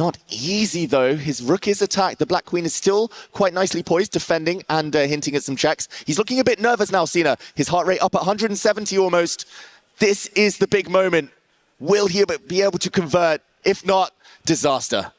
Not easy, though. His rook is attacked. The black queen is still quite nicely poised, defending and hinting at some checks. He's looking a bit nervous now, Sina. His heart rate up at 170 almost. This is the big moment. Will he be able to convert? If not, disaster.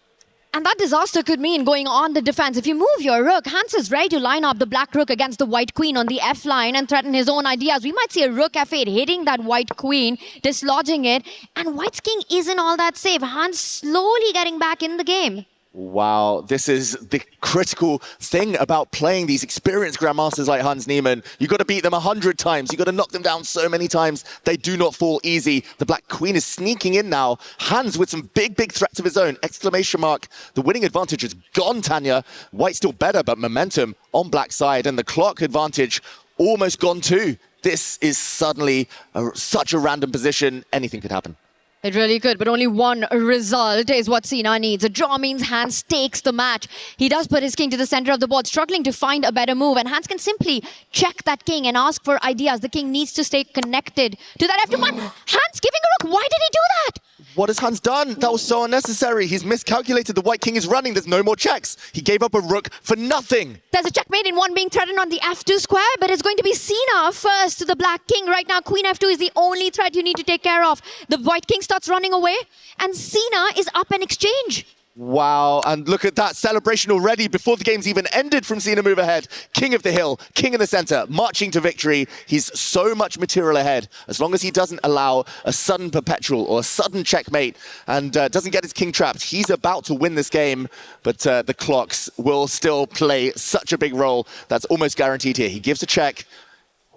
And that disaster could mean going on the defense. If you move your rook, Hans is ready to line up the black rook against the white queen on the F line and threaten his own ideas. We might see a rook F8 hitting that white queen, dislodging it. And white's king isn't all that safe. Hans slowly getting back in the game. Wow, this is the critical thing about playing these experienced grandmasters like Hans Niemann. You've got to beat them 100 times. You've got to knock them down so many times. They do not fall easy. The black queen is sneaking in now. Hans with some big threats of his own. Exclamation mark. The winning advantage is gone, Tanya. White's still better, but momentum on black side. And the clock advantage almost gone too. This is suddenly such a random position. Anything could happen. It really could, but only one result is what Sina needs. A draw means Hans takes the match. He does put his king to the center of the board, struggling to find a better move, and Hans can simply check that king and ask for ideas. The king needs to stay connected to that F2. Hans giving a rook. Why did he do that? What has Hans done? That was so unnecessary. He's miscalculated. The white king is running. There's no more checks. He gave up a rook for nothing. There's a checkmate in one being threatened on the F2 square, but it's going to be Sina first to the black king. Right now, queen F2 is the only threat you need to take care of. The white king starts running away, and Sina is up an exchange. Wow, and look at that celebration already before the game's even ended from Sina move ahead. King of the hill, king in the center, marching to victory. He's so much material ahead. As long as he doesn't allow a sudden perpetual or a sudden checkmate and doesn't get his king trapped, he's about to win this game. But the clocks will still play such a big role. That's almost guaranteed here. He gives a check.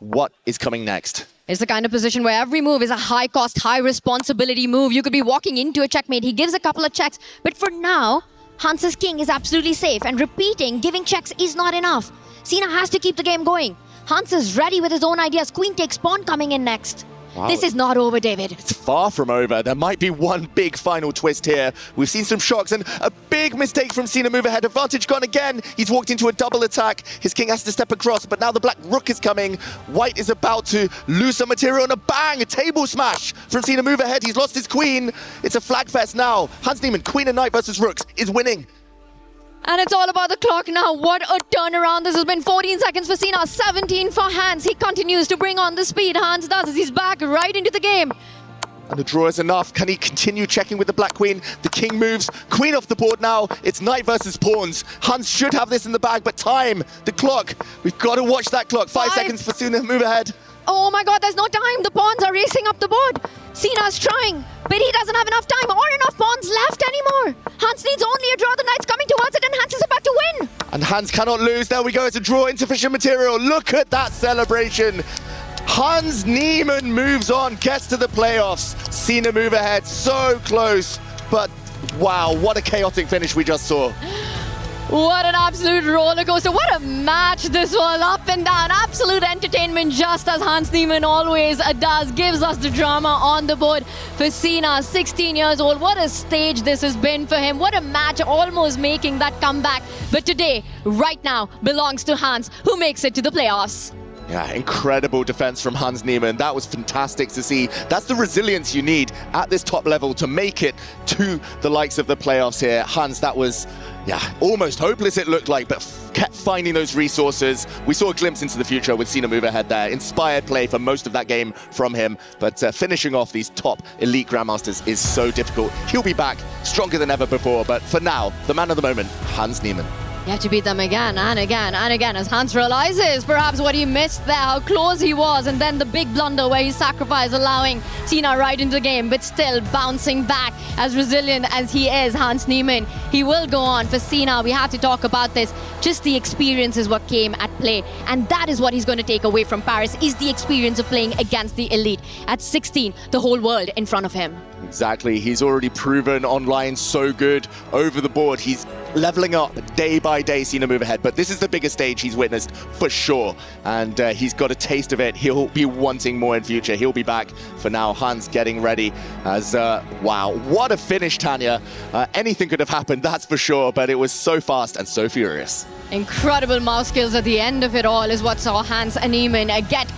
What is coming next? It's the kind of position where every move is a high-cost, high-responsibility move. You could be walking into a checkmate. He gives a couple of checks. But for now, Hans's king is absolutely safe. And repeating, giving checks is not enough. Sina has to keep the game going. Hans is ready with his own ideas. Queen takes pawn coming in next. Wow. This is not over, David. It's far from over. There might be one big final twist here. We've seen some shocks and a big mistake from Sina move ahead. Advantage gone again. He's walked into a double attack. His king has to step across, but now the black rook is coming. White is about to lose some material and a bang, a table smash from Sina move ahead. He's lost his queen. It's a flag fest now. Hans Niemann, queen and knight versus rooks, is winning. And it's all about the clock now. What a turnaround. This has been 14 seconds for Sina, 17 for Hans. He continues to bring on the speed. Hans does as he's back right into the game. And the draw is enough. Can he continue checking with the black queen? The king moves. Queen off the board now. It's knight versus pawns. Hans should have this in the bag, but time, the clock. We've got to watch that clock. 5 seconds for Sina move ahead. Oh my god, there's no time. The pawns are racing up the board. Sina's trying, but he doesn't have enough time or enough pawns left anymore. Hans needs only a draw. The knight's coming towards it, and Hans is about to win. And Hans cannot lose. There we go. It's a draw. Insufficient material. Look at that celebration. Hans Niemann moves on, gets to the playoffs. Sina move ahead. So close. But wow, what a chaotic finish we just saw. What an absolute roller coaster. What a match this was, up and down. Absolute entertainment, just as Hans Niemann always does. Gives us the drama on the board for Sina, 16 years old. What a stage this has been for him. What a match, almost making that comeback. But today, right now, belongs to Hans, who makes it to the playoffs. Yeah, incredible defense from Hans Niemann. That was fantastic to see. That's the resilience you need at this top level to make it to the likes of the playoffs here. Hans, that was, almost hopeless it looked like, but kept finding those resources. We saw a glimpse into the future with Sina move ahead there. Inspired play for most of that game from him, but finishing off these top elite grandmasters is so difficult. He'll be back stronger than ever before, but for now, the man of the moment, Hans Niemann. You have to beat them again and again and again as Hans realizes perhaps what he missed there, how close he was, and then the big blunder where he sacrificed, allowing Sina right into the game, but still bouncing back as resilient as he is, Hans Niemann. He will go on. For Sina, we have to talk about this. Just the experience is what came at play, and that is what he's going to take away from Paris, is the experience of playing against the elite. At 16, the whole world in front of him. Exactly. He's already proven online so good over the board. He's leveling up day by day, Cena move ahead, but this is the biggest stage he's witnessed for sure, and he's got a taste of it. He'll be wanting more in future. He'll be back. For now, Hans getting ready as, wow, what a finish, Tanya. Anything could have happened, that's for sure, but it was so fast and so furious. Incredible mouse skills at the end of it all is what saw Hans and Niemann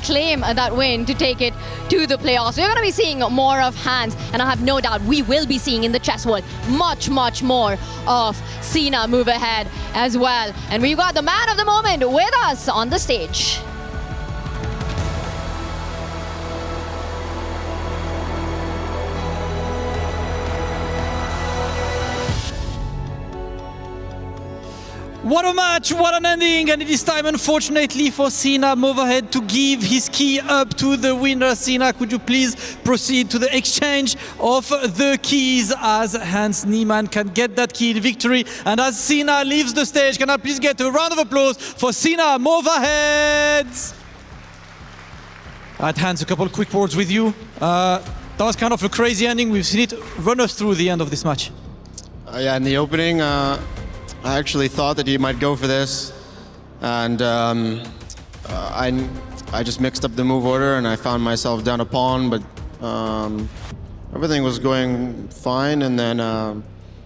claim that win to take it to the playoffs. We're going to be seeing more of Hans, and I have no doubt we will be seeing in the chess world much more of Cena move ahead as well. And we've got the man of the moment with us on the stage. What a match, what an ending, and it is time, unfortunately, for Cena move ahead to give his key up to the winner. Cena, could you please proceed to the exchange of the keys as Hans Niemann can get that key in victory. And as Cena leaves the stage, can I please get a round of applause for Cena move ahead? At Hans, a couple quick words with you. That was kind of a crazy ending. We've seen it. Run us through the end of this match. Yeah, in the opening, I actually thought that he might go for this, and I just mixed up the move order and I found myself down a pawn, but everything was going fine, and then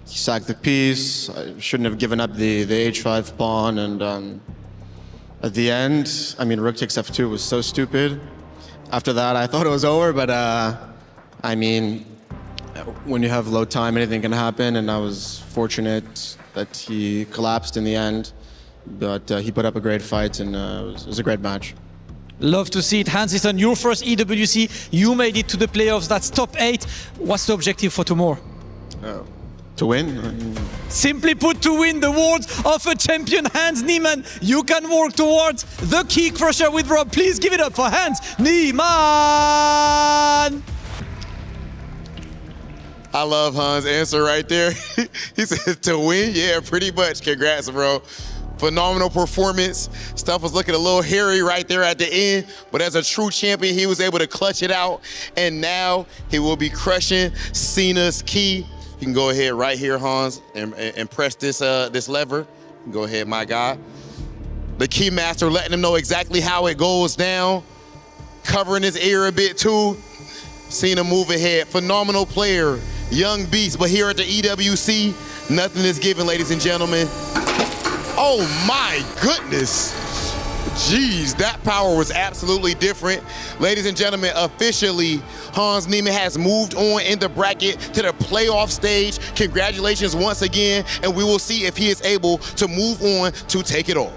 he sacked the piece. I shouldn't have given up the h5 pawn, and at the end, I mean, rook takes f2 was so stupid. After that, I thought it was over, but I mean, when you have low time, anything can happen, and I was fortunate that he collapsed in the end, but he put up a great fight, and it was a great match. Love to see it. Hans, it's on your first EWC. You made it to the playoffs. That's top 8. What's the objective for tomorrow? To win. Simply put, to win the world of a champion, Hans Niemann. You can work towards the key crusher with Rob. Please give it up for Hans Niemann. I love Hans' answer right there. He said, to win? Yeah, pretty much. Congrats, bro. Phenomenal performance. Stuff was looking a little hairy right there at the end, but as a true champion, he was able to clutch it out, and now he will be crushing Cena's key. You can go ahead right here, Hans, and press this this lever. Go ahead, my guy. The key master letting him know exactly how it goes down, covering his ear a bit too. Cena move ahead. Phenomenal player. Young beast, but here at the EWC, nothing is given, ladies and gentlemen. Oh my goodness. Jeez, that power was absolutely different. Ladies and gentlemen, officially, Hans Niemann has moved on in the bracket to the playoff stage. Congratulations once again, and we will see if he is able to move on to take it all.